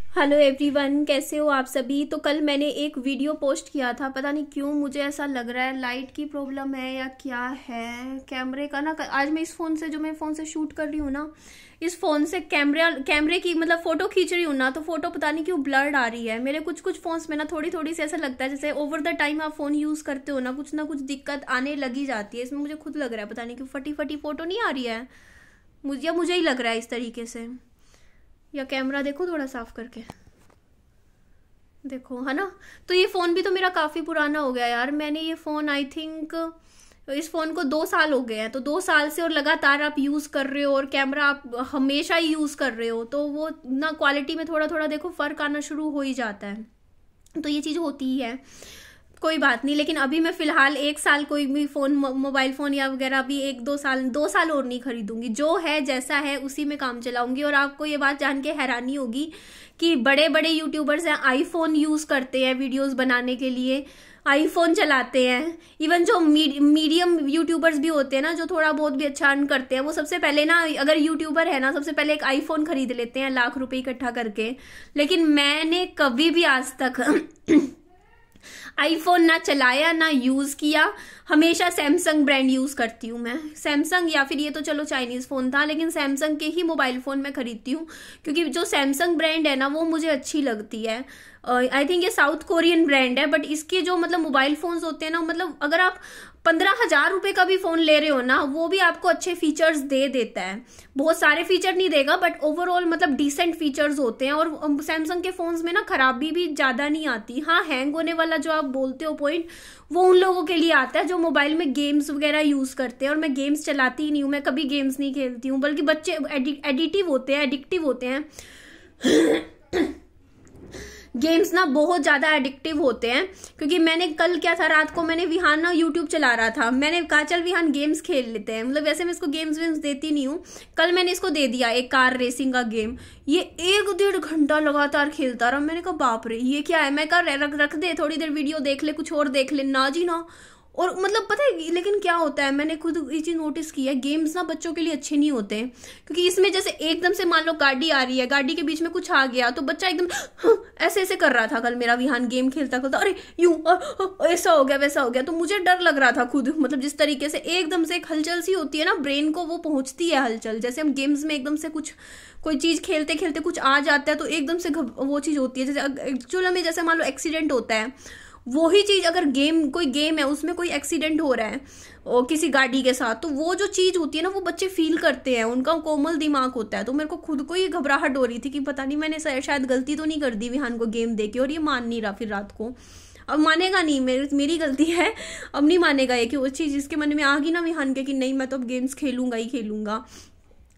Hello everyone, कैसे हो आप सभी। तो कल मैंने एक वीडियो पोस्ट किया था, पता नहीं क्यों मुझे ऐसा लग रहा है लाइट की प्रॉब्लम है या क्या है कैमरे का ना। आज मैं इस फ़ोन से जो मैं फ़ोन से शूट कर रही हूँ ना, इस फ़ोन से कैमरे की मतलब फ़ोटो खींच रही हूँ ना, तो फ़ोटो पता नहीं क्यों ब्लर्ड आ रही है। मेरे कुछ कुछ फ़ोन्स में ना थोड़ी थोड़ी सी ऐसा लगता है जैसे ओवर द टाइम आप फ़ोन यूज़ करते हो ना कुछ दिक्कत आने लगी जाती है। इसमें मुझे खुद लग रहा है पता नहीं क्यों फटी फटी फ़ोटो नहीं आ रही है मुझे ही लग रहा है इस तरीके से। या कैमरा देखो थोड़ा साफ करके देखो, है ना। तो ये फ़ोन भी तो मेरा काफ़ी पुराना हो गया यार। मैंने ये फ़ोन आई थिंक इस फ़ोन को 2 साल हो गए हैं। तो 2 साल से और लगातार आप यूज़ कर रहे हो और कैमरा आप हमेशा ही यूज़ कर रहे हो, तो वो ना क्वालिटी में थोड़ा थोड़ा देखो फ़र्क आना शुरू हो ही जाता है। तो ये चीज़ होती ही है, कोई बात नहीं। लेकिन अभी मैं फिलहाल 1 साल कोई भी फ़ोन मोबाइल फ़ोन या वगैरह अभी 1-2 साल और नहीं खरीदूंगी। जो है जैसा है उसी में काम चलाऊंगी। और आपको ये बात जान के हैरानी होगी कि बड़े बड़े यूट्यूबर्स हैं आईफोन यूज़ करते हैं वीडियोस बनाने के लिए, आईफोन चलाते हैं। इवन जो मीडियम यूट्यूबर्स भी होते हैं ना, जो थोड़ा बहुत भी अच्छा अर्न करते हैं, वो सबसे पहले ना, अगर यूट्यूबर है ना, सबसे पहले एक आईफोन खरीद लेते हैं लाख रुपए इकट्ठा करके। लेकिन मैंने कभी भी आज तक आईफोन ना चलाया ना यूज किया। हमेशा सैमसंग ब्रांड यूज करती हूँ मैं। सैमसंग या फिर ये तो चलो चाइनीज फोन था, लेकिन सैमसंग के ही मोबाइल फोन मैं खरीदती हूँ क्योंकि जो सैमसंग ब्रांड है ना वो मुझे अच्छी लगती है। आई थिंक ये साउथ कोरियन ब्रांड है, बट इसके जो मतलब मोबाइल फोन्स होते हैं ना, मतलब अगर आप 15,000 रुपए का भी फोन ले रहे हो ना, वो भी आपको अच्छे फीचर्स दे देता है। बहुत सारे फीचर नहीं देगा, बट ओवरऑल मतलब डिसेंट फीचर्स होते हैं। और सैमसंग के फोन्स में ना खराबी भी ज्यादा नहीं आती। हाँ, हैंग होने वाला जो आप बोलते हो पॉइंट, वो उन लोगों के लिए आता है जो मोबाइल में गेम्स वगैरह यूज करते हैं। और मैं गेम्स चलाती ही नहीं हूँ, मैं कभी गेम्स नहीं खेलती हूँ, बल्कि बच्चे एडिक्टिव होते हैं गेम्स ना बहुत ज्यादा एडिक्टिव होते हैं। क्योंकि मैंने कल क्या था, रात को मैंने विहान ना यूट्यूब चला रहा था, मैंने कहा चल विहान गेम्स खेल लेते हैं। मतलब वैसे मैं इसको गेम्स वेम्स देती नहीं हूँ, कल मैंने इसको दे दिया एक कार रेसिंग का गेम। ये 1-1.5 घंटा लगातार खेलता रहा। मैंने कहा बाप रे ये क्या है। मैं कहा रख दे, थोड़ी देर वीडियो देख ले, कुछ और देख ले। ना जी ना। और मतलब पता है लेकिन क्या होता है, मैंने खुद ये चीज नोटिस की है, गेम्स ना बच्चों के लिए अच्छे नहीं होते हैं। क्योंकि इसमें जैसे एकदम से मान लो गाड़ी आ रही है, गाड़ी के बीच में कुछ आ गया तो बच्चा एकदम ऐसे ऐसे कर रहा था कल मेरा विहान गेम खेलता खेलता, अरे यूं ऐसा हो गया वैसा हो गया। तो मुझे डर लग रहा था खुद, मतलब जिस तरीके से एकदम से एक हलचल सी होती है ना ब्रेन को, वो पहुंचती है हलचल। जैसे हम गेम्स में एकदम से कुछ कोई चीज खेलते खेलते कुछ आ जाता है तो एकदम से वो चीज होती है। जैसे एक्चुअल में जैसे मान लो एक्सीडेंट होता है, वही चीज अगर कोई गेम है उसमें कोई एक्सीडेंट हो रहा है और किसी गाड़ी के साथ, तो वो जो चीज होती है ना वो बच्चे फील करते हैं, उनका कोमल दिमाग होता है। तो मेरे को खुद को ही घबराहट हो रही थी कि पता नहीं मैंने शायद गलती तो नहीं कर दी विहान को गेम देके। और ये मान नहीं रहा फिर रात को। अब मानेगा नहीं, मेरी गलती है। अब नहीं मानेगा ये कि वो चीज जिसके मन में आ गई ना विहान के कि नहीं मैं तो अब गेम्स खेलूंगा ही खेलूंगा,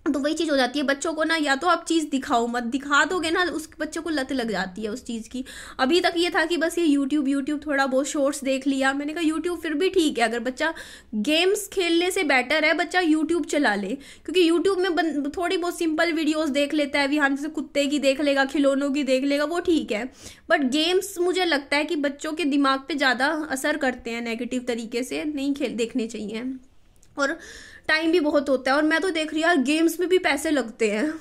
तो वही चीज हो जाती है। बच्चों को ना या तो आप चीज दिखाओ मत, दिखा दोगे ना उस बच्चे को लत लग जाती है उस चीज की। अभी तक ये था कि बस ये यूट्यूब थोड़ा बहुत शॉर्ट्स देख लिया। मैंने कहा यूट्यूब फिर भी ठीक है, अगर बच्चा गेम्स खेलने से बेटर है बच्चा यूट्यूब चला ले। क्योंकि यूट्यूब में थोड़ी बहुत सिंपल वीडियोस देख लेता है विहान, जैसे कुत्ते की देख लेगा, खिलौनों की देख लेगा, वो ठीक है। बट गेम्स मुझे लगता है कि बच्चों के दिमाग पे ज्यादा असर करते हैं, नेगेटिव तरीके से नहीं देखने चाहिए। और टाइम भी बहुत होता है। और मैं तो देख रही यार गेम्स में भी पैसे लगते हैं।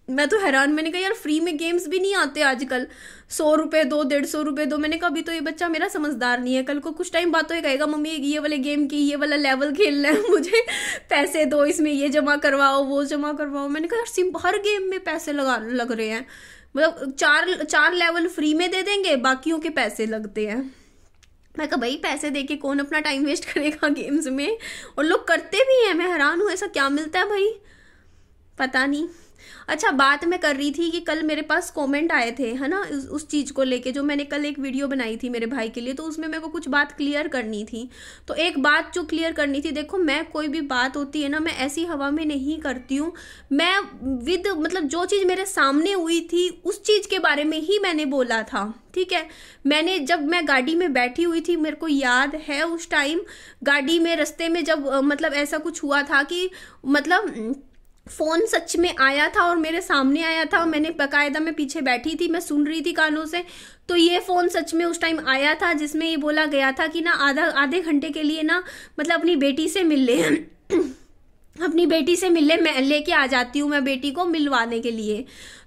मैं तो हैरान, मैंने कहा यार फ्री में गेम्स भी नहीं आते आजकल। 100 रुपए दो, 150 रुपए दो। मैंने कहा अभी तो ये बच्चा मेरा समझदार नहीं है, कल को कुछ टाइम बाद तो ये कहेगा मम्मी ये वाले गेम की ये वाला लेवल खेलना है मुझे, पैसे दो, इसमें ये जमा करवाओ वो जमा करवाओ। मैंने कहा यार हर गेम में पैसे लग रहे हैं। मतलब चार लेवल फ्री में दे देंगे, बाकियों के पैसे लगते हैं। मैं कहा भाई पैसे देके कौन अपना टाइम वेस्ट करेगा गेम्स में। और लोग करते भी हैं, मैं हैरान हूं ऐसा क्या मिलता है भाई, पता नहीं। अच्छा, बात मैं कर रही थी कि कल मेरे पास कमेंट आए थे, है ना, उस चीज को लेके जो मैंने कल एक वीडियो बनाई थी मेरे भाई के लिए। तो उसमें मेरे को कुछ बात क्लियर करनी थी। तो एक बात जो क्लियर करनी थी, देखो मैं कोई भी बात होती है ना, मैं ऐसी हवा में नहीं करती हूँ। मैं मतलब जो चीज मेरे सामने हुई थी उस चीज के बारे में ही मैंने बोला था, ठीक है। जब मैं गाड़ी में बैठी हुई थी, मेरे को याद है उस टाइम गाड़ी में रास्ते में जब मतलब ऐसा कुछ हुआ था कि मतलब फोन सच में आया था और मेरे सामने आया था। मैंने बकायदा, मैं पीछे बैठी थी, मैं सुन रही थी कानों से। तो ये फोन सच में उस टाइम आया था जिसमें ये बोला गया था कि ना आधे घंटे के लिए ना मतलब अपनी बेटी से मिल ले अपनी बेटी से मिलने मैं लेके आ जाती हूँ, मैं बेटी को मिलवाने के लिए।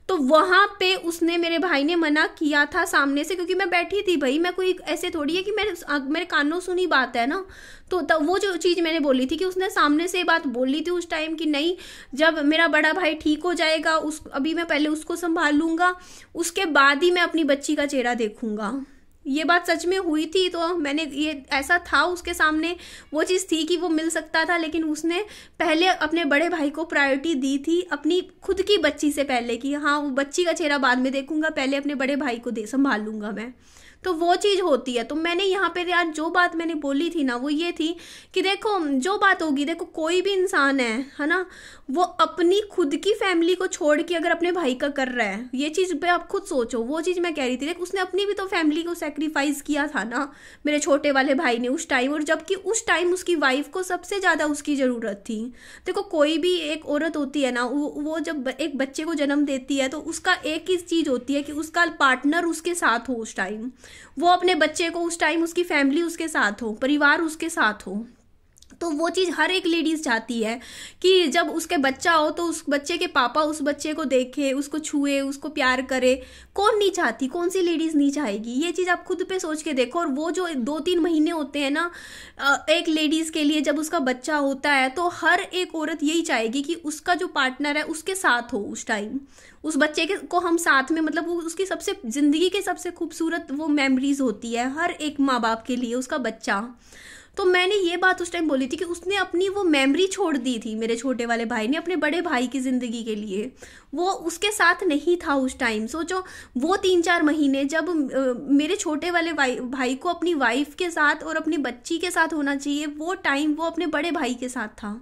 तो वहां पे उसने, मेरे भाई ने मना किया था सामने से, क्योंकि मैं बैठी थी भाई, मैं कोई ऐसे थोड़ी है कि मेरे कानों सुनी बात है ना। तो तब वो जो चीज मैंने बोली थी कि उसने सामने से ये बात बोली थी उस टाइम कि नहीं, जब मेरा बड़ा भाई ठीक हो जाएगा अभी मैं पहले उसको संभाल लूंगा, उसके बाद ही मैं अपनी बच्ची का चेहरा देखूंगा। ये बात सच में हुई थी। तो मैंने ये ऐसा था उसके सामने, वो चीज़ थी कि वो मिल सकता था, लेकिन उसने पहले अपने बड़े भाई को प्रायोरिटी दी थी अपनी खुद की बच्ची से पहले, कि हाँ वो बच्ची का चेहरा बाद में देखूंगा, पहले अपने बड़े भाई को संभाल लूंगा मैं। तो वो चीज़ होती है। तो मैंने यहाँ पे यार जो बात मैंने बोली थी ना वो ये थी कि देखो जो बात होगी, देखो कोई भी इंसान है ना, वो अपनी खुद की फैमिली को छोड़ के अगर अपने भाई का कर रहा है, ये चीज़ पे आप खुद सोचो। वो चीज़ मैं कह रही थी, देख उसने अपनी भी तो फैमिली को सेक्रीफाइस किया था ना मेरे छोटे वाले भाई ने उस टाइम, और जबकि उस टाइम उसकी वाइफ को सबसे ज़्यादा उसकी ज़रूरत थी। देखो कोई भी एक औरत होती है ना, वो जब एक बच्चे को जन्म देती है तो उसका एक ही चीज़ होती है कि उसका पार्टनर उसके साथ हो उस टाइम, वो अपने बच्चे को उस टाइम, उसकी फैमिली उसके साथ हो, परिवार उसके साथ हो। तो वो चीज़ हर एक लेडीज चाहती है कि जब उसके बच्चा हो तो उस बच्चे के पापा उस बच्चे को देखे, उसको छुए, उसको प्यार करे। कौन नहीं चाहती, कौन सी लेडीज नहीं चाहेगी? ये चीज़ आप खुद पे सोच के देखो। और वो जो 2-3 महीने होते हैं ना एक लेडीज के लिए, जब उसका बच्चा होता है तो हर एक औरत यही चाहेगी कि उसका जो पार्टनर है उसके साथ हो उस टाइम, उस बच्चे के को हम साथ में, मतलब वो उसकी सबसे जिंदगी के सबसे खूबसूरत वो मेमोरीज होती है हर एक माँ बाप के लिए, उसका बच्चा। तो मैंने ये बात उस टाइम बोली थी कि उसने अपनी वो मेमोरी छोड़ दी थी, मेरे छोटे वाले भाई ने अपने बड़े भाई की जिंदगी के लिए, वो उसके साथ नहीं था उस टाइम। सोचो वो 3-4 महीने जब मेरे छोटे वाले भाई को अपनी वाइफ के साथ और अपनी बच्ची के साथ होना चाहिए, वो टाइम वो अपने बड़े भाई के साथ था।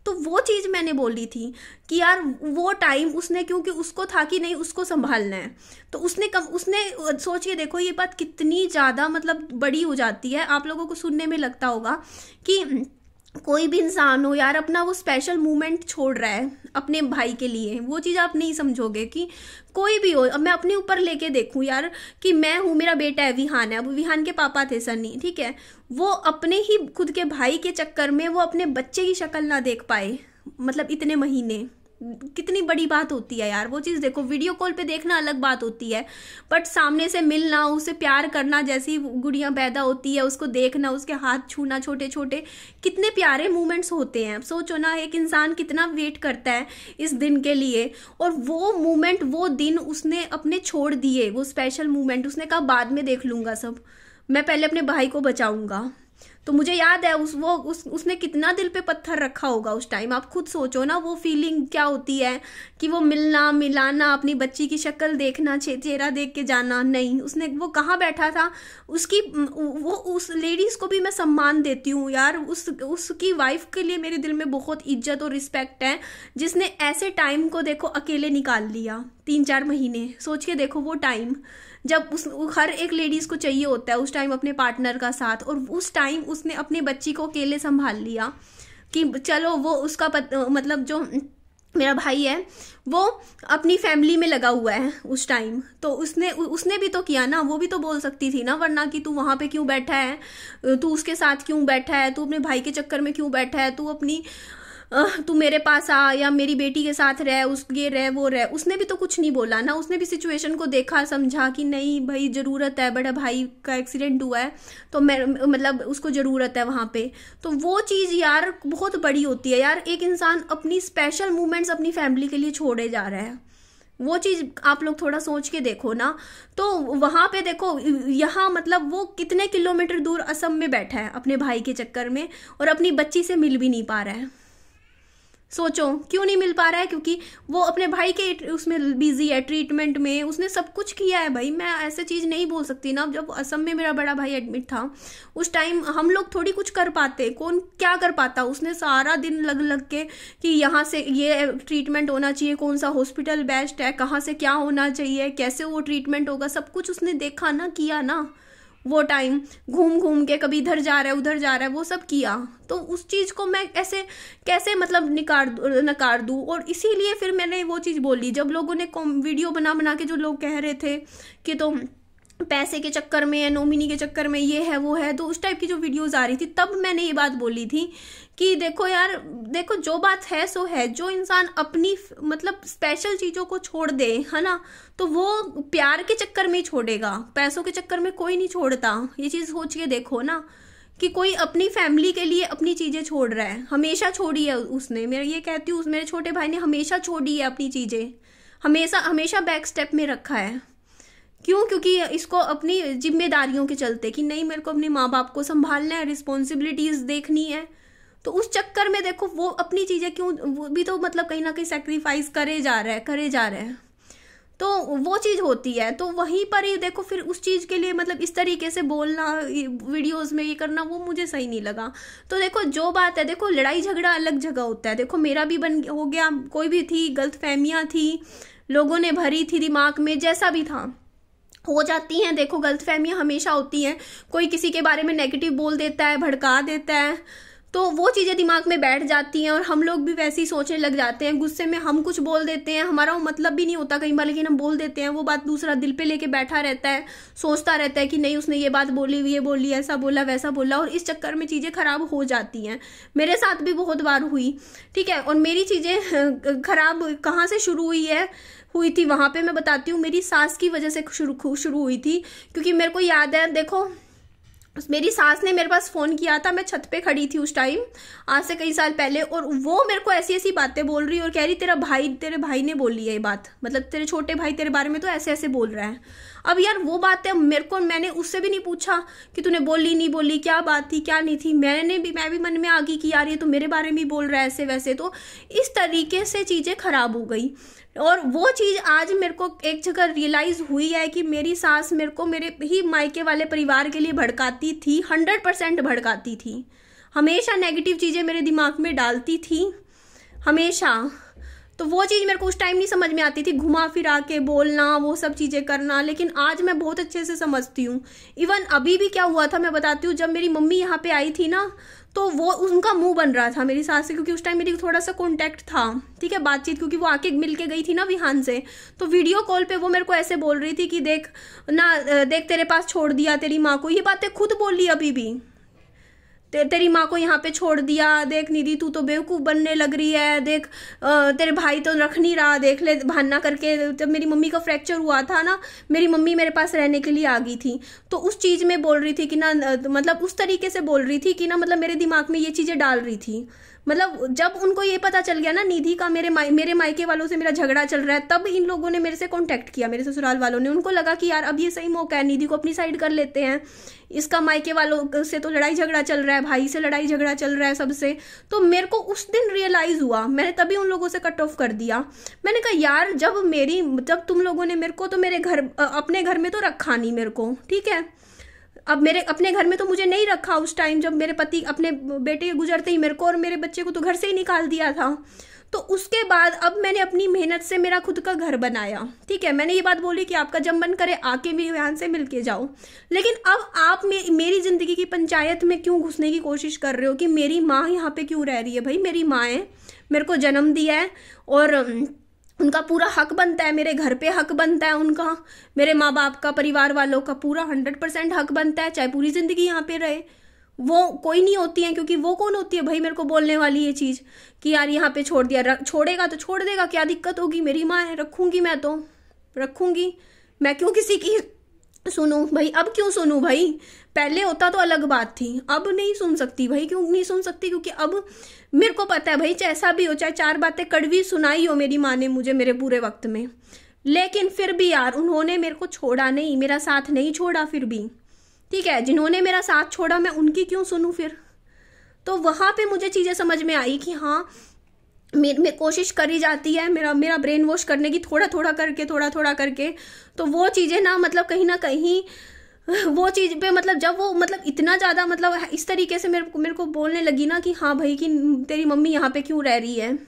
तो वो चीज़ मैंने बोली थी कि यार वो टाइम उसने, क्योंकि उसको था कि नहीं उसको संभालना है, तो उसने सोच के देखो ये बात कितनी ज़्यादा मतलब बड़ी हो जाती है। आप लोगों को सुनने में लगता होगा कि कोई भी इंसान हो यार, अपना वो स्पेशल मोमेंट छोड़ रहा है अपने भाई के लिए, वो चीज़ आप नहीं समझोगे कि कोई भी हो। अब मैं अपने ऊपर लेके देखूं यार कि मैं हूँ, मेरा बेटा है विहान है, अब विहान के पापा थे सन्नी, ठीक है, वो अपने ही खुद के भाई के चक्कर में वो अपने बच्चे की शक्ल ना देख पाए, मतलब इतने महीने, कितनी बड़ी बात होती है यार वो चीज़। देखो वीडियो कॉल पे देखना अलग बात होती है, बट सामने से मिलना, उसे प्यार करना, जैसी गुड़िया पैदा होती है उसको देखना, उसके हाथ छूना, छोटे छोटे कितने प्यारे मोमेंट्स होते हैं। सोचो ना एक इंसान कितना वेट करता है इस दिन के लिए, और वो मोमेंट, वो दिन उसने अपने छोड़ दिए, वो स्पेशल मोमेंट उसने कहा बाद में देख लूंगा सब, मैं पहले अपने भाई को बचाऊंगा। तो मुझे याद है उसने कितना दिल पे पत्थर रखा होगा उस टाइम। आप खुद सोचो ना वो फीलिंग क्या होती है कि वो मिलना, मिलाना, अपनी बच्ची की शक्ल देखना, चेहरा देख के जाना। नहीं, वो कहाँ बैठा था, उस लेडीज को भी मैं सम्मान देती हूँ यार, उसकी वाइफ के लिए मेरे दिल में बहुत इज्जत और रिस्पेक्ट है, जिसने ऐसे टाइम को देखो अकेले निकाल लिया 3-4 महीने। सोच के देखो वो टाइम जब हर एक लेडीज को चाहिए होता है उस टाइम अपने पार्टनर का साथ, और उस टाइम उसने अपनी बच्ची को अकेले संभाल लिया कि चलो वो उसका मतलब जो मेरा भाई है वो अपनी फैमिली में लगा हुआ है उस टाइम, तो उसने भी तो किया ना, वो भी तो बोल सकती थी ना, वरना कि तू वहां पे क्यों बैठा है, तू उसके साथ क्यों बैठा है, तू अपने भाई के चक्कर में क्यों बैठा है, तू मेरे पास आ या मेरी बेटी के साथ रह, ये रह वो रह। उसने भी तो कुछ नहीं बोला ना, उसने भी सिचुएशन को देखा, समझा कि नहीं भाई जरूरत है, बड़ा भाई का एक्सीडेंट हुआ है तो मैं मतलब उसको जरूरत है वहां पे। तो वो चीज यार बहुत बड़ी होती है यार, एक इंसान अपनी स्पेशल मोमेंट्स अपनी फैमिली के लिए छोड़े जा रहा है। वो चीज आप लोग थोड़ा सोच के देखो ना। तो वहां पे देखो यहाँ मतलब वो कितने किलोमीटर दूर असम में बैठा है अपने भाई के चक्कर में, और अपनी बच्ची से मिल भी नहीं पा रहा है। सोचो क्यों नहीं मिल पा रहा है, क्योंकि वो अपने भाई के उसमें बिजी है, ट्रीटमेंट में, उसने सब कुछ किया है भाई। मैं ऐसे चीज नहीं बोल सकती ना, जब असम में मेरा बड़ा भाई एडमिट था उस टाइम हम लोग थोड़ी कुछ कर पाते, कौन क्या कर पाता। उसने सारा दिन लग लग के कि यहाँ से ये ट्रीटमेंट होना चाहिए, कौन सा हॉस्पिटल बेस्ट है, कहाँ से क्या होना चाहिए, कैसे वो ट्रीटमेंट होगा, सब कुछ उसने देखा ना, किया ना। वो टाइम घूम घूम के कभी इधर जा रहा है उधर जा रहा है, वो सब किया। तो उस चीज को मैं ऐसे कैसे मतलब नकार दूं। और इसीलिए फिर मैंने वो चीज बोली, जब लोगों ने वीडियो बना बना के जो लोग कह रहे थे कि तो पैसे के चक्कर में, नॉमिनी के चक्कर में, ये है वो है, तो उस टाइप की जो वीडियोस आ रही थी, तब मैंने ये बात बोली थी कि देखो यार, देखो जो बात है सो है। जो इंसान अपनी मतलब स्पेशल चीजों को छोड़ दे, है ना, तो वो प्यार के चक्कर में ही छोड़ेगा, पैसों के चक्कर में कोई नहीं छोड़ता। ये चीज सोच के देखो ना कि कोई अपनी फैमिली के लिए अपनी चीजें छोड़ रहा है, हमेशा छोड़ी है उसने। मैं ये कहती हूँ, मेरे छोटे भाई ने हमेशा छोड़ी है अपनी चीजें, हमेशा हमेशा बैक स्टेप में रखा है। क्यों? क्योंकि इसको अपनी जिम्मेदारियों के चलते कि नहीं, मेरे को अपने माँ बाप को संभालना है, रिस्पॉन्सिबिलिटीज देखनी है, तो उस चक्कर में देखो वो अपनी चीजें क्यों, वो भी तो मतलब कहीं ना कहीं सेक्रीफाइस करे जा रहा है, तो वो चीज होती है। तो वहीं पर ही देखो फिर उस चीज के लिए मतलब इस तरीके से बोलना, वीडियोस में ये करना, वो मुझे सही नहीं लगा। तो देखो जो बात है, देखो लड़ाई झगड़ा अलग जगह होता है। देखो मेरा भी हो गया, कोई भी थी, गलतफहमियां थी, लोगों ने भरी थी दिमाग में, जैसा भी था, हो जाती हैं। देखो गलतफहमियां हमेशा होती हैं, कोई किसी के बारे में नेगेटिव बोल देता है, भड़का देता है, तो वो चीज़ें दिमाग में बैठ जाती हैं और हम लोग भी वैसे ही सोचने लग जाते हैं। गुस्से में हम कुछ बोल देते हैं, हमारा वो मतलब भी नहीं होता कई बार, लेकिन हम बोल देते हैं। वो बात दूसरा दिल पे लेके बैठा रहता है, सोचता रहता है कि नहीं उसने ये बात बोली, ये बोली, ऐसा बोला, वैसा बोला, और इस चक्कर में चीज़ें खराब हो जाती हैं। मेरे साथ भी बहुत बार हुई, ठीक है। और मेरी चीज़ें खराब कहाँ से शुरू हुई थी वहां पे मैं बताती हूँ। मेरी सास की वजह से शुरू हुई थी, क्योंकि मेरे को याद है, देखो मेरी सास ने मेरे पास फोन किया था, मैं छत पे खड़ी थी उस टाइम, आज से कई साल पहले, और वो मेरे को ऐसी ऐसी बातें बोल रही और कह रही तेरे भाई ने बोली है ये बात, मतलब तेरे छोटे भाई तेरे बारे में तो ऐसे ऐसे बोल रहा है। अब यार वो बातें मैंने उससे भी नहीं पूछा कि तूने बोली नहीं बोली, क्या बात थी क्या नहीं थी, मैं भी मन में आ गई कि यार ये तो मेरे बारे में ही बोल रहा है ऐसे वैसे। तो इस तरीके से चीजें खराब हो गई। और वो चीज आज मेरे को एक जगह रियलाइज हुई है कि मेरी सास मेरे को मेरे ही मायके वाले परिवार के लिए भड़काती थी, 100% भड़काती थी, हमेशा नेगेटिव चीजें मेरे दिमाग में डालती थी, हमेशा। तो वो चीज मेरे को उस टाइम नहीं समझ में आती थी, घुमा फिरा के बोलना, वो सब चीजें करना, लेकिन आज मैं बहुत अच्छे से समझती हूँ। इवन अभी भी क्या हुआ था मैं बताती हूँ, जब मेरी मम्मी यहाँ पे आई थी ना, तो वो उनका मुंह बन रहा था मेरी सास से, क्योंकि उस टाइम मेरी थोड़ा सा कांटेक्ट था, ठीक है, बातचीत, क्योंकि वो आके मिल के गई थी ना विहान से। तो वीडियो कॉल पे वो मेरे को ऐसे बोल रही थी कि देख तेरे पास छोड़ दिया तेरी माँ को, ये बातें खुद बोल रही अभी भी, तेरी माँ को यहाँ पे छोड़ दिया, देख निधि तू तो बेवकूफ़ बनने लग रही है, देख तेरे भाई तो रख नहीं रहा, देख ले बहाना करके। जब मेरी मम्मी का फ्रैक्चर हुआ था ना, मेरी मम्मी मेरे पास रहने के लिए आ गई थी, तो उस चीज़ में बोल रही थी कि ना, मतलब उस तरीके से बोल रही थी कि ना, मतलब मेरे दिमाग में ये चीज़ें डाल रही थी। मतलब जब उनको ये पता चल गया ना निधि का मेरे मायके वालों से मेरा झगड़ा चल रहा है, तब इन लोगों ने मेरे से कांटेक्ट किया, मेरे ससुराल वालों ने। उनको लगा कि यार अब ये सही मौका है, निधि को अपनी साइड कर लेते हैं, इसका मायके वालों से तो लड़ाई झगड़ा चल रहा है, भाई से लड़ाई झगड़ा चल रहा है सबसे। तो मेरे को उस दिन रियलाइज हुआ, मैंने तभी उन लोगों से कट ऑफ कर दिया। मैंने कहा यार जब तुम लोगों ने मेरे को तो अपने घर में तो रखा नहीं मेरे को, ठीक है, अब मेरे अपने घर में तो मुझे नहीं रखा उस टाइम, जब मेरे पति अपने बेटे के गुजरते ही मेरे को और मेरे बच्चे को तो घर से ही निकाल दिया था। तो उसके बाद अब मैंने अपनी मेहनत से मेरा खुद का घर बनाया, ठीक है। मैंने ये बात बोली कि आपका जब मन करे आके भी यहाँ से मिल के जाओ, लेकिन अब आप मेरी जिंदगी की पंचायत में क्यों घुसने की कोशिश कर रहे हो कि मेरी माँ यहाँ पे क्यों रह रही है। भाई मेरी माँ है, मेरे को जन्म दिया है, और उनका पूरा हक बनता है, मेरे घर पे हक बनता है उनका, मेरे माँ बाप का, परिवार वालों का पूरा 100% हक बनता है, चाहे पूरी जिंदगी यहाँ पे रहे। वो कोई नहीं होती है, क्योंकि वो कौन होती है भाई मेरे को बोलने वाली ये चीज कि यार यहाँ पे छोड़ दिया, छोड़ेगा तो छोड़ देगा, क्या दिक्कत होगी, मेरी माँ है, रखूंगी, मैं तो रखूंगी, मैं क्यों किसी की सुनूं भाई। अब क्यों सुनूं भाई, पहले होता तो अलग बात थी, अब नहीं सुन सकती भाई। क्यों नहीं सुन सकती? क्योंकि अब मेरे को पता है भाई, जैसा भी हो, चाहे 4 बातें कड़वी सुनाई हो मेरी माँ ने मुझे मेरे पूरे वक्त में, लेकिन फिर भी यार उन्होंने मेरे को छोड़ा नहीं, मेरा साथ नहीं छोड़ा फिर भी, ठीक है। जिन्होंने मेरा साथ छोड़ा मैं उनकी क्यों सुनूं फिर। तो वहां पे मुझे चीजें समझ में आई कि हाँ, मैं कोशिश करी जाती है मेरा ब्रेन वॉश करने की, थोड़ा थोड़ा करके। तो वो चीजें ना कहीं वो चीज पे जब वो इतना ज्यादा इस तरीके से मेरे को बोलने लगी ना कि हाँ भाई कि तेरी मम्मी यहाँ पे क्यों रह रही है,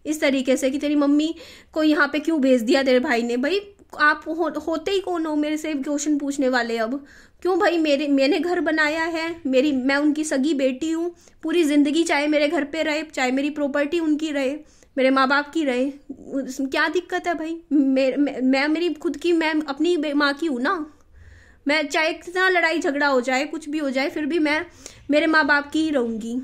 इस तरीके से कि तेरी मम्मी को यहाँ पे क्यों भेज दिया तेरे भाई ने। भाई आप होते ही कौन हो मेरे से क्वेश्चन पूछने वाले। अब क्यों भाई, मैंने घर बनाया है, मैं उनकी सगी बेटी हूँ, पूरी जिंदगी चाहे मेरे घर पे रहे, चाहे मेरी प्रॉपर्टी उनकी रहे, मेरे माँ बाप की रहे, क्या दिक्कत है भाई। मैं मेरी खुद की, मैं अपनी माँ की हूँ ना, मैं चाहे कितना लड़ाई झगड़ा हो जाए, कुछ भी हो जाए, फिर भी मैं मेरे माँ बाप की ही रहूंगी,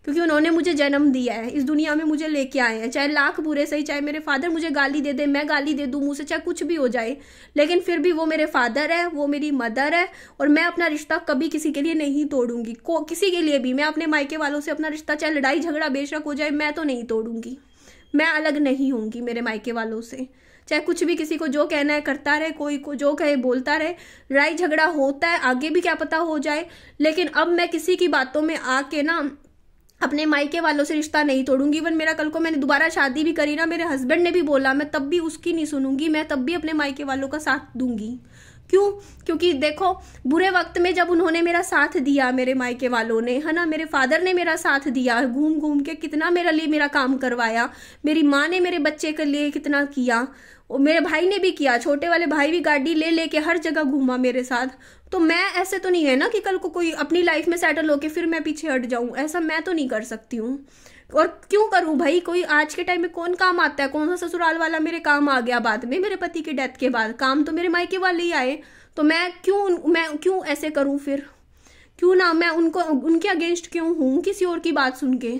क्योंकि उन्होंने मुझे जन्म दिया है, इस दुनिया में मुझे लेके आए हैं। चाहे लाख बुरे सही, चाहे मेरे फादर मुझे गाली दे दे, मैं गाली दे दूं मुंह से, चाहे कुछ भी हो जाए, लेकिन फिर भी वो मेरे फादर है, वो मेरी मदर है। और मैं अपना रिश्ता कभी किसी के लिए नहीं तोड़ूंगी, किसी के लिए भी। मैं अपने मायके वालों से अपना रिश्ता, चाहे लड़ाई झगड़ा बेशक हो जाए, मैं तो नहीं तोड़ूंगी। मैं अलग नहीं होंगी मेरे मायके वालों से, चाहे कुछ भी किसी को जो कहना है करता रहे, कोई को जो कहे बोलता रहे। लड़ाई झगड़ा होता है, आगे भी क्या पता हो जाए, लेकिन अब मैं किसी की बातों में आके ना अपने मायके वालों से रिश्ता नहीं तोड़ूंगी। इवन मेरा कल को मैंने दोबारा शादी भी करी ना, मेरे हस्बैंड ने भी बोला, मैं तब भी उसकी नहीं सुनूंगी, मैं तब भी अपने मायके वालों का साथ दूंगी। क्यों? क्योंकि देखो, बुरे वक्त में जब उन्होंने मेरा साथ दिया, मेरे मायके वालों ने, है ना, मेरे फादर ने मेरा साथ दिया, घूम घूम के कितना मेरे लिए मेरा काम करवाया, मेरी माँ ने मेरे बच्चे के लिए कितना किया, और मेरे भाई ने भी किया, छोटे वाले भाई भी गाड़ी ले लेके हर जगह घूमा मेरे साथ। तो मैं ऐसे तो नहीं है ना कि कल को कोई अपनी लाइफ में सेटल होके फिर मैं पीछे हट जाऊं, ऐसा मैं तो नहीं कर सकती हूँ। और क्यों करूं भाई? कोई आज के टाइम में कौन काम आता है? कौन सा ससुराल वाला मेरे काम आ गया बाद में, मेरे पति की डेथ के बाद? काम तो मेरे मायके वाले ही आए, तो मैं क्यों ऐसे करूं? फिर क्यों ना मैं उनके अगेंस्ट क्यों हूं किसी और की बात सुन के?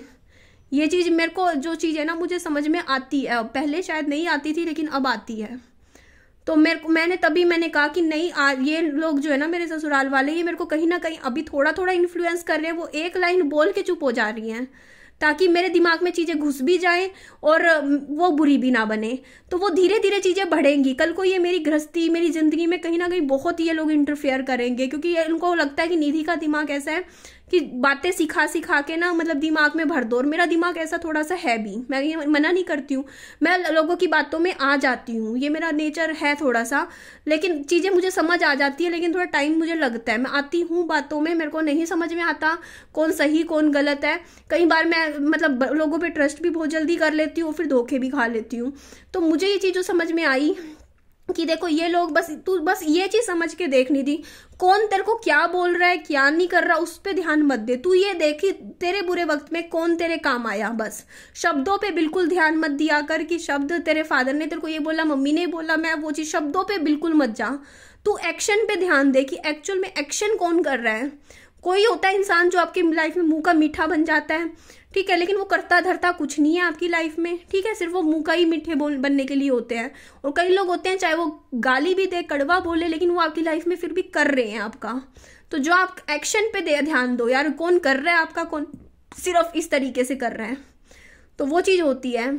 ये चीज मेरे को, जो चीज है ना, मुझे समझ में आती है। पहले शायद नहीं आती थी, लेकिन अब आती है। तो मैंने कहा कि नहीं, ये लोग जो है ना, मेरे ससुराल वाले, ये मेरे को कहीं ना कहीं अभी थोड़ा थोड़ा इन्फ्लुएंस कर रहे हैं। वो एक लाइन बोल के चुप हो जा रही हैं, ताकि मेरे दिमाग में चीजें घुस भी जाए और वो बुरी भी ना बने। तो वो धीरे धीरे चीजें बढ़ेंगी। कल को ये मेरी गृहस्थी, मेरी जिंदगी में कहीं ना कहीं बहुत ये लोग इंटरफेयर करेंगे, क्योंकि ये उनको लगता है कि निधि का दिमाग ऐसा है कि बातें सिखा सिखा के ना, मतलब दिमाग में भर दो। और मेरा दिमाग ऐसा थोड़ा सा है भी, मैं ये मना नहीं करती हूँ, मैं लोगों की बातों में आ जाती हूँ, ये मेरा नेचर है थोड़ा सा। लेकिन चीजें मुझे समझ आ जाती है, लेकिन थोड़ा टाइम मुझे लगता है। मैं आती हूँ बातों में, मेरे को नहीं समझ में आता कौन सही कौन गलत है। कई बार मैं मतलब लोगों पे ट्रस्ट भी बहुत जल्दी कर लेती हूँ, फिर धोखे भी खा लेती हूँ। तो मुझे ये चीज जो समझ में आई कि देखो, ये लोग तू बस ये चीज समझ के देखनी थी, कौन तेरे को क्या बोल रहा है, क्या नहीं कर रहा, उस पे ध्यान मत दे। तू ये देखी तेरे बुरे वक्त में कौन तेरे काम आया, बस शब्दों पे बिल्कुल ध्यान मत दिया कर कि शब्द तेरे फादर ने तेरे को ये बोला, मम्मी ने बोला, मैं वो चीज, शब्दों पे बिल्कुल मत जा। तू एक्शन पे ध्यान दे कि एक्चुअल में एक्शन कौन कर रहा है। कोई होता है इंसान जो आपकी लाइफ में मुंह का मीठा बन जाता है, ठीक है, लेकिन वो करता धरता कुछ नहीं है आपकी लाइफ में, ठीक है, सिर्फ वो मुंह का ही मीठे बनने के लिए होते हैं। और कई लोग होते हैं, चाहे वो गाली भी दे, कड़वा बोले, लेकिन वो आपकी लाइफ में फिर भी कर रहे हैं आपका। तो जो आप एक्शन पे ध्यान दो यार, कौन कर रहा है आपका, कौन सिर्फ इस तरीके से कर रहा है, तो वो चीज होती है।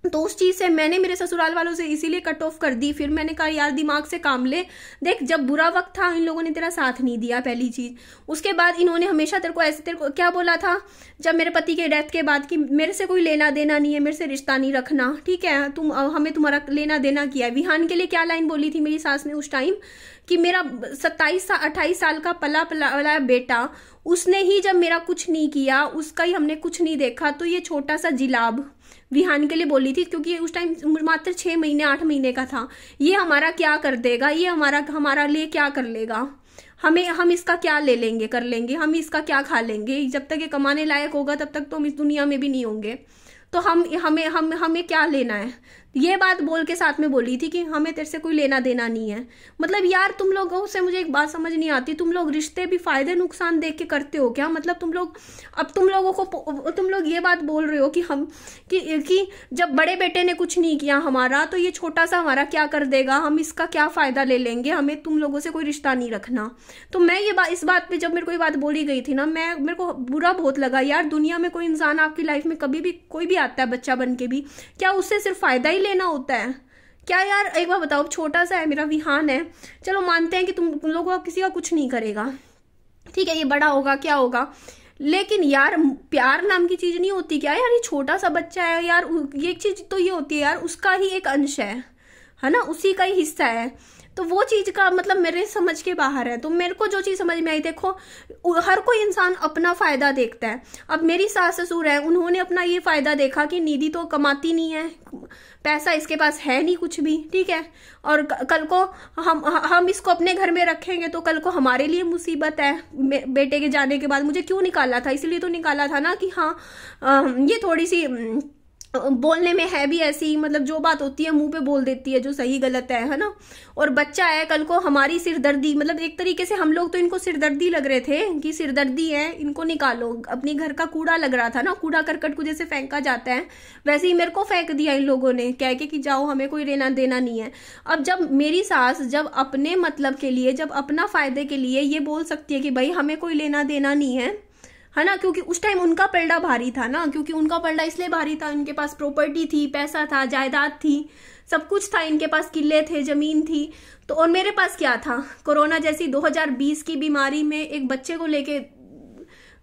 तो उस चीज से मैंने मेरे ससुराल वालों से इसीलिए कट ऑफ कर दी। फिर मैंने कहा यार दिमाग से काम ले, देख जब बुरा वक्त था इन लोगों ने तेरा साथ नहीं दिया, पहली चीज। उसके बाद इन्होंने हमेशा तेरे को क्या बोला था, जब मेरे पति के डेथ के बाद, कि मेरे से कोई लेना देना नहीं है, मेरे से रिश्ता नहीं रखना, ठीक है, हमें तुम्हारा लेना देना किया है। विहान के लिए क्या लाइन बोली थी मेरी सास ने उस टाइम, कि मेरा 28 साल का पला पला बेटा, उसने ही जब मेरा कुछ नहीं किया, उसका ही हमने कुछ नहीं देखा, तो ये छोटा सा जिलाब विहान के लिए बोली थी, क्योंकि उस टाइम मात्र 6 महीने 8 महीने का था। ये हमारा क्या कर देगा, ये हमारा लिए क्या कर लेगा, हम इसका क्या ले लेंगे, कर लेंगे, हम इसका क्या खा लेंगे, जब तक ये कमाने लायक होगा तब तक तो हम इस दुनिया में भी नहीं होंगे, तो हमें क्या लेना है। ये बात बोल के साथ में बोली थी कि हमें तेरे से कोई लेना देना नहीं है। मतलब यार तुम लोगों से मुझे एक बात समझ नहीं आती, तुम लोग रिश्ते भी फायदे नुकसान देख के करते हो क्या? मतलब तुम लोग ये बात बोल रहे हो कि जब बड़े बेटे ने कुछ नहीं किया हमारा, तो ये छोटा सा हमारा क्या कर देगा, हम इसका क्या फायदा ले लेंगे, हमें तुम लोगों से कोई रिश्ता नहीं रखना। तो मैं इस बात पे, जब मेरे को ये बात बोली गई थी ना, मेरे को बुरा बहुत लगा यार। दुनिया में कोई इंसान आपकी लाइफ में कभी भी कोई भी आता है बच्चा बन के भी, क्या उससे सिर्फ फायदा ही लेना होता है क्या यार? एक बार बताओ, छोटा सा है, मेरा विहान है, चलो मानते हैं कि तुम लोगों का किसी का कुछ नहीं करेगा, ठीक है, ये बड़ा होगा क्या होगा, लेकिन यार प्यार नाम की चीज नहीं होती क्या यार? ये छोटा सा बच्चा है यार, ये चीज तो ये होती है यार, उसका ही एक अंश है ना, उसी का ही हिस्सा है। तो वो चीज का मतलब मेरे समझ के बाहर है। तो मेरे को जो चीज समझ में आई, देखो हर कोई इंसान अपना फायदा देखता है। अब मेरी सास ससुर है, उन्होंने अपना ये फायदा देखा कि निधि तो कमाती नहीं है, पैसा इसके पास है नहीं कुछ भी, ठीक है, और कल को हम इसको अपने घर में रखेंगे तो कल को हमारे लिए मुसीबत है। बेटे के जाने के बाद मुझे क्यों निकाला था? इसलिए तो निकाला था ना कि हाँ ये थोड़ी सी बोलने में है भी ऐसी, मतलब जो बात होती है मुंह पे बोल देती है, जो सही गलत है ना। और बच्चा है, कल को हमारी सिरदर्दी, मतलब एक तरीके से हम लोग तो इनको सिरदर्दी लग रहे थे कि सिरदर्दी है, इनको निकालो। अपनी घर का कूड़ा लग रहा था ना, कूड़ा करकट को जैसे फेंका जाता है वैसे ही मेरे को फेंक दिया इन लोगों ने, कह के कि जाओ, हमें कोई लेना देना नहीं है। अब जब मेरी सास जब अपने मतलब के लिए, जब अपना फायदे के लिए ये बोल सकती है कि भाई हमें कोई लेना देना नहीं है ना, क्योंकि उस टाइम उनका पलड़ा भारी था ना, क्योंकि उनका पलड़ा इसलिए भारी था, उनके पास प्रॉपर्टी थी, पैसा था, जायदाद थी, सब कुछ था, इनके पास किले थे, जमीन थी। तो और मेरे पास क्या था, कोरोना जैसी 2020 की बीमारी में एक बच्चे को लेके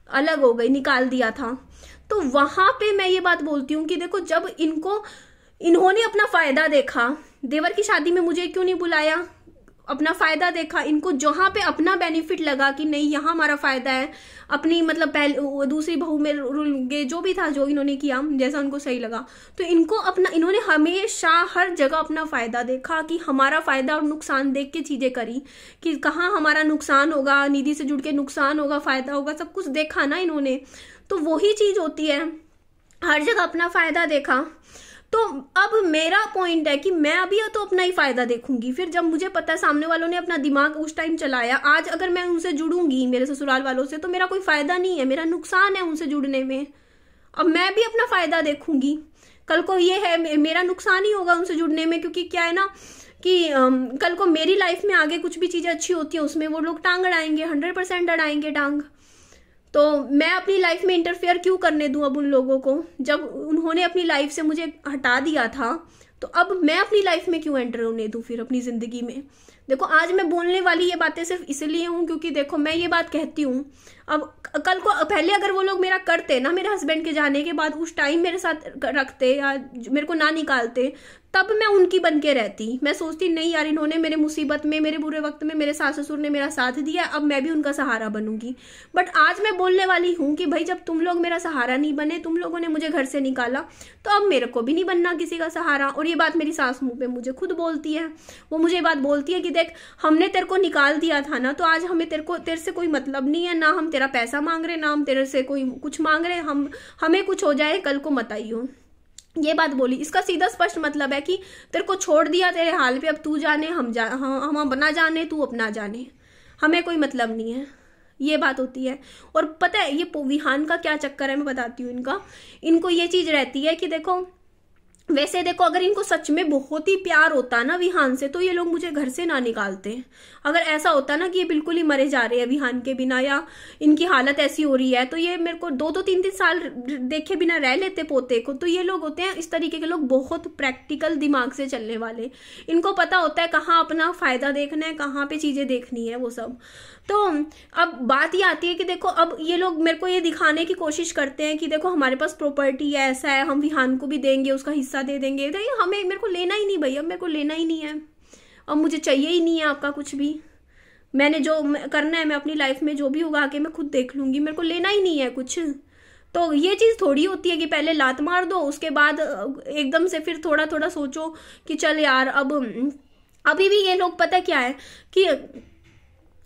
अलग हो गई, निकाल दिया था। तो वहां पे मैं ये बात बोलती हूँ कि देखो, जब इन्होंने अपना फायदा देखा, देवर की शादी में मुझे क्यों नहीं बुलाया, अपना फायदा देखा, इनको जहां पे अपना बेनिफिट लगा कि नहीं यहाँ हमारा फायदा है, अपनी मतलब पहले दूसरी बहू में रुल जो भी था, जो इन्होंने किया जैसा उनको सही लगा, तो इन्होंने हमेशा हर जगह अपना फायदा देखा, कि हमारा फायदा और नुकसान देख के चीजें करी, कि कहाँ हमारा नुकसान होगा, निधि से जुड़ के नुकसान होगा, फायदा होगा, सब कुछ देखा ना इन्होंने। तो वही चीज होती है, हर जगह अपना फायदा देखा। तो अब मेरा पॉइंट है कि मैं अभी तो अपना ही फायदा देखूंगी, फिर जब मुझे पता है सामने वालों ने अपना दिमाग उस टाइम चलाया, आज अगर मैं उनसे जुड़ूंगी मेरे ससुराल वालों से, तो मेरा कोई फायदा नहीं है, मेरा नुकसान है उनसे जुड़ने में। अब मैं भी अपना फायदा देखूंगी, कल को ये है मेरा नुकसान ही होगा उनसे जुड़ने में, क्योंकि क्या है ना कि कल को मेरी लाइफ में आगे कुछ भी चीजें अच्छी होती है उसमें वो लोग टांग अड़ाएंगे, 100% अड़ाएंगे टांग। तो मैं अपनी लाइफ में इंटरफेयर क्यों करने दूं अब उन लोगों को, जब उन्होंने अपनी लाइफ से मुझे हटा दिया था, तो अब मैं अपनी लाइफ में क्यों एंटर होने दूं फिर अपनी जिंदगी में। देखो, आज मैं बोलने वाली ये बातें सिर्फ इसलिए हूं क्योंकि देखो मैं ये बात कहती हूँ, अब कल को पहले अगर वो लोग मेरा करते ना, मेरे हस्बैंड के जाने के बाद उस टाइम मेरे साथ रखते या मेरे को ना निकालते, तब मैं उनकी बन के रहती। मैं सोचती नहीं यार, इन्होंने मेरे मुसीबत में, मेरे बुरे वक्त में मेरे सास ससुर ने मेरा साथ दिया, अब मैं भी उनका सहारा बनूंगी। बट आज मैं बोलने वाली हूँ कि भाई जब तुम लोग मेरा सहारा नहीं बने, तुम लोगों ने मुझे घर से निकाला, तो अब मेरे को भी नहीं बनना किसी का सहारा। और ये बात मेरी सास मुंह पे मुझे खुद बोलती है, वो मुझे ये बात बोलती है कि देख, हमने तेरे को निकाल दिया था ना, तो आज हमें तेरे से कोई मतलब नहीं है, ना हम तेरा पैसा मांग रहे, ना हम तेरे से कोई कुछ मांग रहे, हमें कुछ हो जाए कल को मत आइयो। ये बात बोली, इसका सीधा स्पष्ट मतलब है कि तेरे को छोड़ दिया तेरे हाल पे, अब तू जाने, हम अपना जाने, तू अपना जाने, हमें कोई मतलब नहीं है। ये बात होती है। और पता है ये विहान का क्या चक्कर है, मैं बताती हूँ इनको ये चीज रहती है कि देखो, वैसे देखो अगर इनको सच में बहुत ही प्यार होता ना विहान से, तो ये लोग मुझे घर से ना निकालते। अगर ऐसा होता ना कि ये बिल्कुल ही मरे जा रहे हैं विहान के बिना, या इनकी हालत ऐसी हो रही है, तो ये मेरे को 2-2 3-3 साल देखे बिना रह लेते पोते को। तो ये लोग होते हैं इस तरीके के लोग, बहुत प्रैक्टिकल दिमाग से चलने वाले। इनको पता होता है कहाँ अपना फायदा देखना है, कहाँ पे चीजें देखनी है, वो सब। तो अब बात ये आती है कि देखो, अब ये लोग मेरे को ये दिखाने की कोशिश करते हैं कि देखो हमारे पास प्रॉपर्टी है, ऐसा है, हम विहान को भी देंगे, उसका हिस्सा दे देंगे। तो ये मेरे को लेना ही नहीं भैया, मेरे को लेना ही नहीं है, अब मुझे चाहिए ही नहीं है आपका कुछ भी। मैंने जो करना है, मैं अपनी लाइफ में जो भी होगा के मैं खुद देख लूंगी, मेरे को लेना ही नहीं है कुछ। तो ये चीज थोड़ी होती है कि पहले लात मार दो, उसके बाद एकदम से फिर थोड़ा थोड़ा सोचो कि चल यार, अब अभी भी ये लोग पता क्या है कि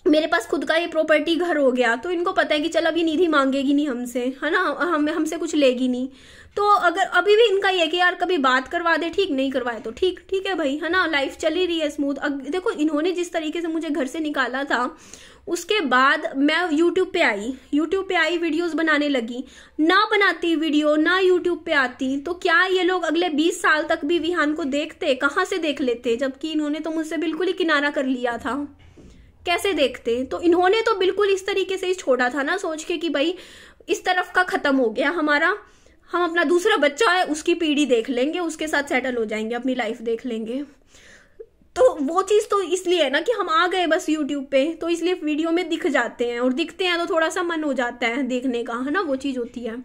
मेरे पास खुद का ये प्रॉपर्टी घर हो गया, तो इनको पता है कि चल अब ये निधि मांगेगी नहीं हमसे, है ना, हमसे कुछ लेगी नहीं। तो अगर अभी भी इनका ये कि यार कभी बात करवा दे, ठीक, नहीं करवाए तो ठीक है भाई, है ना, लाइफ चली रही है स्मूथ। देखो इन्होंने जिस तरीके से मुझे घर से निकाला था, उसके बाद मैं यूट्यूब पे आई, वीडियोस बनाने लगी। ना बनाती वीडियो, ना यूट्यूब पे आती, तो क्या ये लोग अगले 20 साल तक भी विहान को देखते? कहाँ से देख लेते, जबकि इन्होंने तो मुझसे बिल्कुल ही किनारा कर लिया था। कैसे देखते? तो इन्होंने तो बिल्कुल इस तरीके से ही छोड़ा था ना, सोच के कि भाई इस तरफ का खत्म हो गया हमारा, हम अपना दूसरा बच्चा है उसकी पीढ़ी देख लेंगे, उसके साथ सेटल हो जाएंगे, अपनी लाइफ देख लेंगे। तो वो चीज तो इसलिए है ना कि हम आ गए बस यूट्यूब पे, तो इसलिए वीडियो में दिख जाते हैं, और दिखते हैं तो थोड़ा सा मन हो जाता है देखने का, है ना, वो चीज होती है।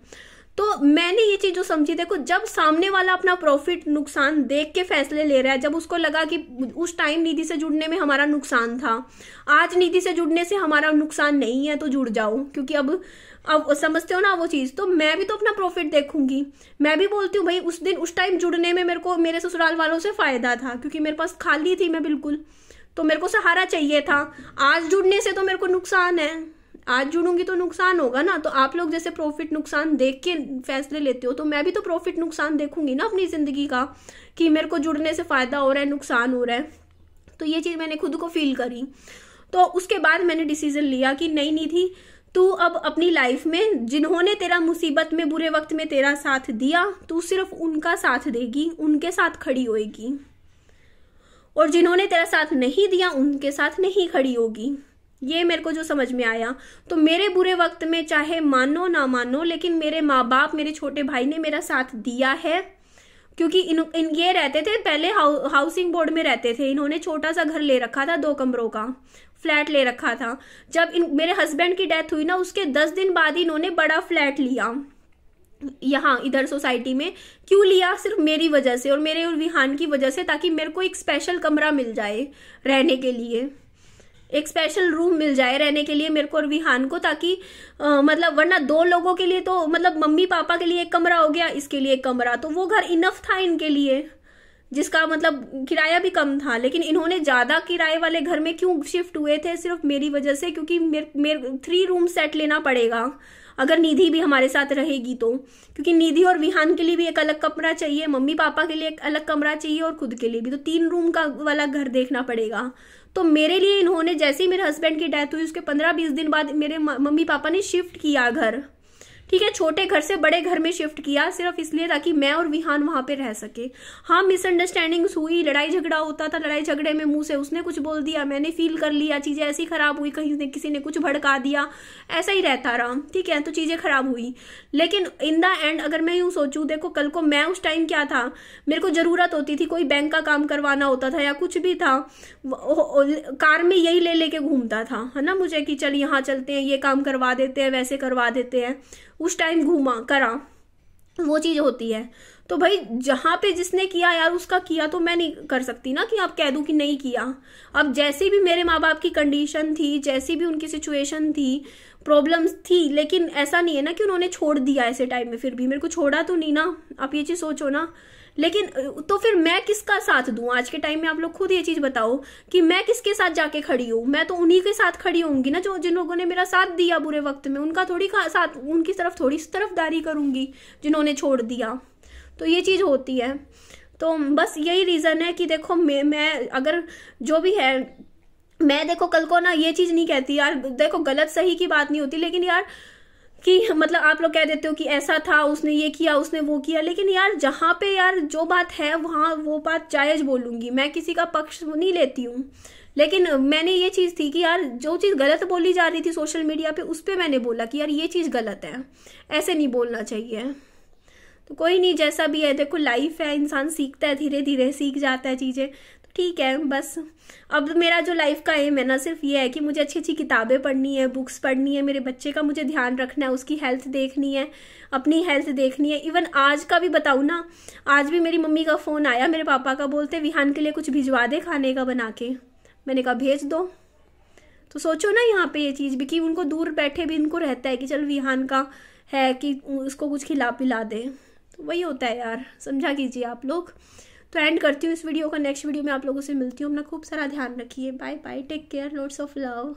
तो मैंने ये चीज जो समझी, देखो जब सामने वाला अपना प्रॉफिट नुकसान देख के फैसले ले रहा है, जब उसको लगा कि उस टाइम निधि से जुड़ने में हमारा नुकसान था, आज निधि से जुड़ने से हमारा नुकसान नहीं है, तो जुड़ जाओ, क्योंकि अब समझते हो ना वो चीज। तो मैं भी तो अपना प्रॉफिट देखूंगी, मैं भी बोलती हूँ भाई उस टाइम जुड़ने में मेरे को मेरे ससुराल वालों से फायदा था, क्योंकि मेरे पास खाली थी मैं बिल्कुल, तो मेरे को सहारा चाहिए था। आज जुड़ने से तो मेरे को नुकसान है, आज जुड़ूंगी तो नुकसान होगा ना। तो आप लोग जैसे प्रॉफिट नुकसान देख के फैसले लेते हो, तो मैं भी तो प्रॉफिट नुकसान देखूंगी ना अपनी जिंदगी का, कि मेरे को जुड़ने से फायदा हो रहा है, नुकसान हो रहा है। तो ये चीज मैंने खुद को फील करी। तो उसके बाद मैंने डिसीजन लिया कि नहीं निधि, तू अब अपनी लाइफ में जिन्होंने तेरा मुसीबत में, बुरे वक्त में तेरा साथ दिया, तू सिर्फ उनका साथ देगी, उनके साथ खड़ी होएगी, और जिन्होंने तेरा साथ नहीं दिया उनके साथ नहीं खड़ी होगी। ये मेरे को जो समझ में आया। तो मेरे बुरे वक्त में चाहे मानो ना मानो, लेकिन मेरे माँ बाप, मेरे छोटे भाई ने मेरा साथ दिया है। क्योंकि ये रहते थे पहले, हाउसिंग बोर्ड में रहते थे। इन्होंने छोटा सा घर ले रखा था, 2 कमरों का फ्लैट ले रखा था। जब मेरे हस्बैंड की डेथ हुई ना, उसके 10 दिन बाद इन्होंने बड़ा फ्लैट लिया यहाँ इधर सोसाइटी में। क्यों लिया? सिर्फ मेरी वजह से और मेरे और विहान की वजह से, ताकि मेरे को एक स्पेशल कमरा मिल जाए रहने के लिए, एक स्पेशल रूम मिल जाए रहने के लिए मेरे को और विहान को, ताकि मतलब वरना 2 लोगों के लिए तो मतलब मम्मी पापा के लिए एक कमरा हो गया, इसके लिए एक कमरा, तो वो घर इनफ था इनके लिए, जिसका मतलब किराया भी कम था। लेकिन इन्होंने ज्यादा किराए वाले घर में क्यों शिफ्ट हुए थे? सिर्फ मेरी वजह से, क्योंकि मेरे 3 रूम सेट लेना पड़ेगा अगर निधि भी हमारे साथ रहेगी तो, क्योंकि निधि और विहान के लिए भी एक अलग कमरा चाहिए, मम्मी पापा के लिए एक अलग कमरा चाहिए और खुद के लिए भी, तो 3 रूम का वाला घर देखना पड़ेगा। तो मेरे लिए इन्होंने, जैसे ही मेरे हस्बैंड की डेथ हुई उसके 15-20 दिन बाद मेरे मम्मी पापा ने शिफ्ट किया घर, ठीक है, छोटे घर से बड़े घर में शिफ्ट किया, सिर्फ इसलिए ताकि मैं और विहान वहां पे रह सके। हाँ, मिसअंडरस्टैंडिंग्स हुई, लड़ाई झगड़ा होता था, लड़ाई झगड़े में मुंह से उसने कुछ बोल दिया, मैंने फील कर लिया, चीजें ऐसी खराब हुई, कहीं ने किसी ने कुछ भड़का दिया, ऐसा ही रहता रहा, ठीक है, तो चीजें खराब हुई। लेकिन इन द एंड अगर मैं यूं सोचूं, देखो कल को मैं उस टाइम क्या था, मेरे को जरूरत होती थी, कोई बैंक का काम करवाना होता था या कुछ भी था, कार में यही ले लेके घूमता था, है ना, मुझे कि चल यहाँ चलते हैं, ये काम करवा देते हैं, वैसे करवा देते हैं, उस टाइम घूमा करा, वो चीज होती है। तो भाई जहां पे जिसने किया यार उसका किया, तो मैं नहीं कर सकती ना कि आप कह दूं कि नहीं किया। अब जैसी भी मेरे माँ बाप की कंडीशन थी, जैसी भी उनकी सिचुएशन थी, प्रॉब्लम्स थी, लेकिन ऐसा नहीं है ना कि उन्होंने छोड़ दिया ऐसे टाइम में, फिर भी मेरे को छोड़ा तो नहीं ना, आप ये चीज सोचो ना। लेकिन तो फिर मैं किसका साथ दूं आज के टाइम में? आप लोग खुद ये चीज बताओ कि मैं किसके साथ जाके खड़ी हूं? मैं तो उन्हीं के साथ खड़ी होंगी ना, जो जिन लोगों ने मेरा साथ दिया बुरे वक्त में, उनका थोड़ी साथ, उनकी तरफ थोड़ी तरफदारी करूंगी जिन्होंने छोड़ दिया। तो ये चीज होती है। तो बस यही रीजन है कि देखो मैं अगर जो भी है, मैं देखो कल को ना ये चीज नहीं कहती यार, देखो गलत सही की बात नहीं होती, लेकिन यार कि मतलब आप लोग कह देते हो कि ऐसा था, उसने ये किया, उसने वो किया, लेकिन यार जहां पे यार जो बात है वहां वो बात जायज बोलूंगी, मैं किसी का पक्ष नहीं लेती हूँ। लेकिन मैंने ये चीज थी कि यार जो चीज गलत बोली जा रही थी सोशल मीडिया पे, उस पर मैंने बोला कि यार ये चीज गलत है, ऐसे नहीं बोलना चाहिए। तो कोई नहीं, जैसा भी है, देखो लाइफ है, इंसान सीखता है, धीरे धीरे सीख जाता है चीजें, ठीक है। बस अब मेरा जो लाइफ का एम है ना, सिर्फ ये है कि मुझे अच्छी अच्छी किताबें पढ़नी है, बुक्स पढ़नी है, मेरे बच्चे का मुझे ध्यान रखना है, उसकी हेल्थ देखनी है, अपनी हेल्थ देखनी है। इवन आज का भी बताऊँ ना, आज भी मेरी मम्मी का फ़ोन आया मेरे पापा का, बोलते विहान के लिए कुछ भिजवा दे खाने का बना के। मैंने कहा भेज दो। तो सोचो ना यहाँ पे ये चीज़ भी कि उनको दूर बैठे भी इनको रहता है कि चल विहान का है कि उसको कुछ खिला पिला दे। तो वही होता है यार, समझा कीजिए आप लोग। तो एंड करती हूँ इस वीडियो का, नेक्स्ट वीडियो में आप लोगों से मिलती हूँ। अपना खूब सारा ध्यान रखिए, bye bye, take care, lots of love.